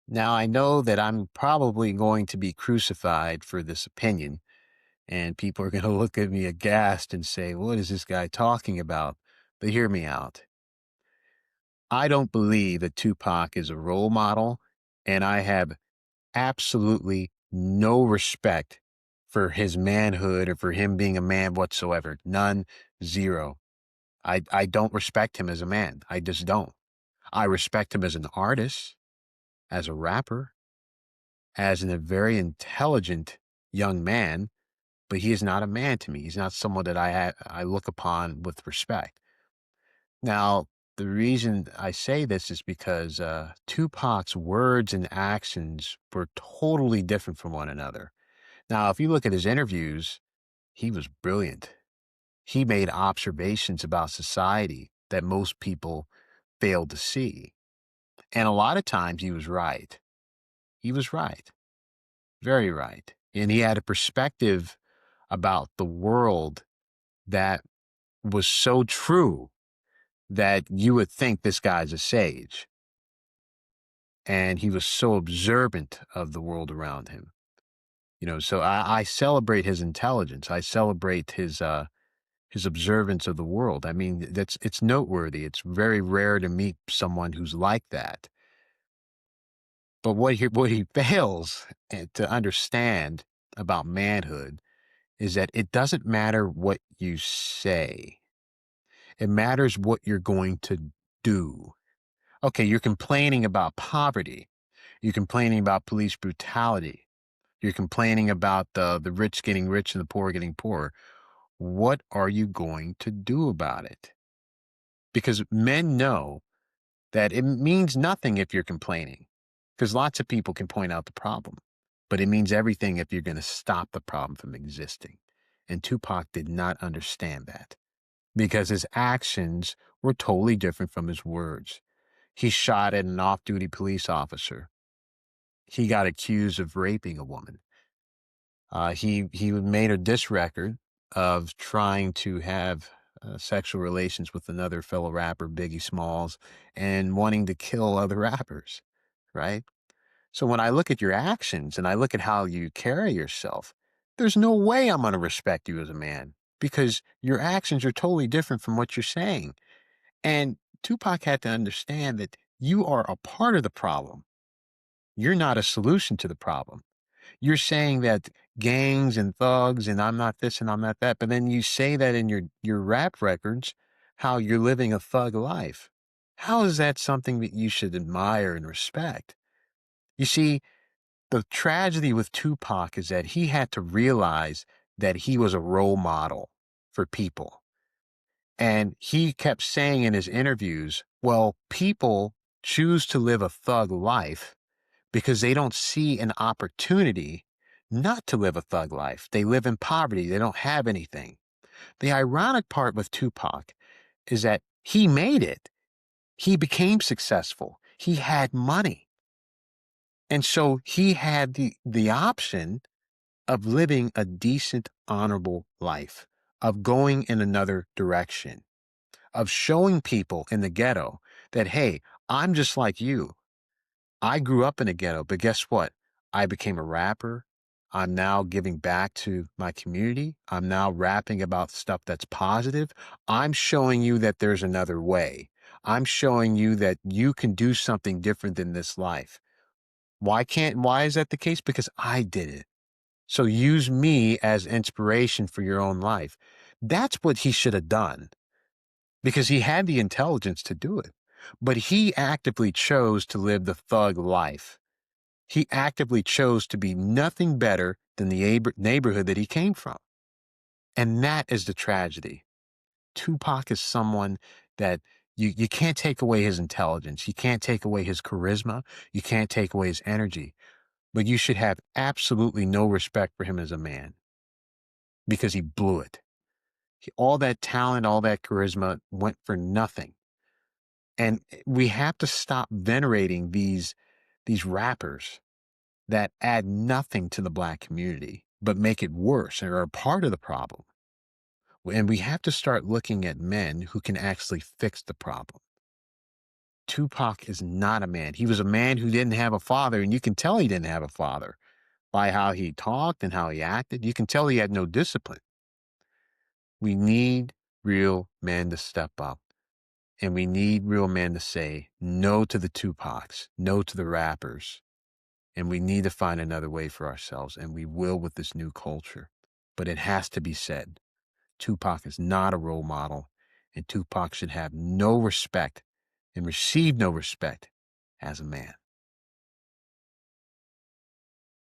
Now, I know that I'm probably going to be crucified for this opinion, and people are going to look at me aghast and say, "What is this guy talking about?" But hear me out. I don't believe that Tupac is a role model, and I have absolutely no respect for his manhood or for him being a man whatsoever. None, zero. I don't respect him as a man. I just don't. I respect him as an artist, as a rapper, as a very intelligent young man, but he is not a man to me. He's not someone that I look upon with respect. Now, the reason I say this is because Tupac's words and actions were totally different from one another. Now, if you look at his interviews, he was brilliant. He made observations about society that most people failed to see. And a lot of times he was right. He was right, very right. And he had a perspective about the world that was so true that you would think this guy's a sage. And he was so observant of the world around him. So I celebrate his intelligence. I celebrate his observance of the world. I mean, it's noteworthy. It's very rare to meet someone who's like that. But what he fails to understand about manhood is that it doesn't matter what you say. It matters what you're going to do. Okay, you're complaining about poverty. You're complaining about police brutality. You're complaining about the rich getting rich and the poor getting poor. What are you going to do about it? Because men know that it means nothing if you're complaining, because lots of people can point out the problem, but it means everything if you're going to stop the problem from existing. And Tupac did not understand that because his actions were totally different from his words. He shot at an off duty police officer. He got accused of raping a woman. He made a diss record of trying to have sexual relations with another fellow rapper, Biggie Smalls, and wanting to kill other rappers, right? So when I look at your actions and I look at how you carry yourself, there's no way I'm going to respect you as a man because your actions are totally different from what you're saying. And Tupac had to understand that you are a part of the problem. You're not a solution to the problem. You're saying that gangs and thugs and I'm not this and I'm not that, but then you say that in your rap records, how you're living a thug life. How is that something that you should admire and respect? You see, the tragedy with Tupac is that he had to realize that he was a role model for people. And he kept saying in his interviews, well, people choose to live a thug life because they don't see an opportunity not to live a thug life. They live in poverty. They don't have anything. The ironic part with Tupac is that he made it. He became successful. He had money. And so he had the option of living a decent, honorable life, of going in another direction, of showing people in the ghetto that, hey, I'm just like you. I grew up in a ghetto, but guess what? I became a rapper. I'm now giving back to my community. I'm now rapping about stuff that's positive. I'm showing you that there's another way. I'm showing you that you can do something different than this life. Why is that the case? Because I did it. So use me as inspiration for your own life. That's what he should have done because he had the intelligence to do it. But he actively chose to live the thug life. He actively chose to be nothing better than the neighborhood that he came from. And that is the tragedy. Tupac is someone that you can't take away his intelligence. You can't take away his charisma. You can't take away his energy. But you should have absolutely no respect for him as a man because he blew it. All that talent, all that charisma went for nothing. And we have to stop venerating these rappers that add nothing to the black community, but make it worse and are a part of the problem. And we have to start looking at men who can actually fix the problem. Tupac is not a man. He was a man who didn't have a father, and you can tell he didn't have a father by how he talked and how he acted. You can tell he had no discipline. We need real men to step up, and we need real men to say no to the Tupacs, no to the rappers, and we need to find another way for ourselves, and we will with this new culture. But it has to be said, Tupac is not a role model, and Tupac should have no respect and receive no respect as a man.